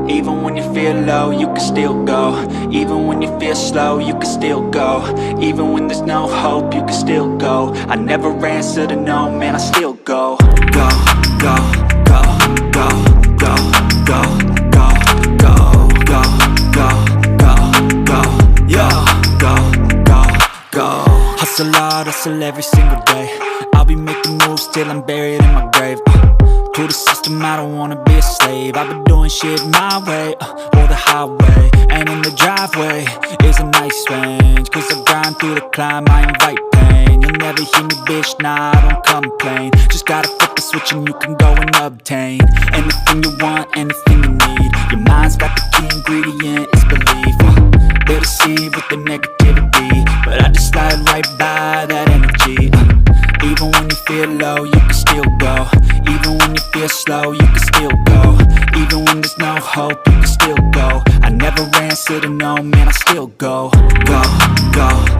Even when you feel low, you can still go. Even when you feel slow, you can still go. Even when there's no hope, you can still go. I never answer to no, man, I still go. Go, go, go, go, go, go, go, go, go, go, go, go, yo, go, go, go. Hustle hard, hustle every single day. I'll be making moves till I'm buried in my grave. To the system, I don't wanna be a slave. I've been doing shit my way, or the highway. And in the driveway is a nice range, cause I grind through the climb, I invite pain. You'll never hear me, bitch, nah, I don't complain. Just gotta flip the switch and you can go and obtain anything you want, anything you need. Your mind's got the key ingredient, it's belief. They deceive with the negativity, but I just slide right by that energy. Even when you feel low, you can still go. Even when you feel slow, you can still go. Even when there's no hope, you can still go. I never answer to no, man, I still go. Go, go.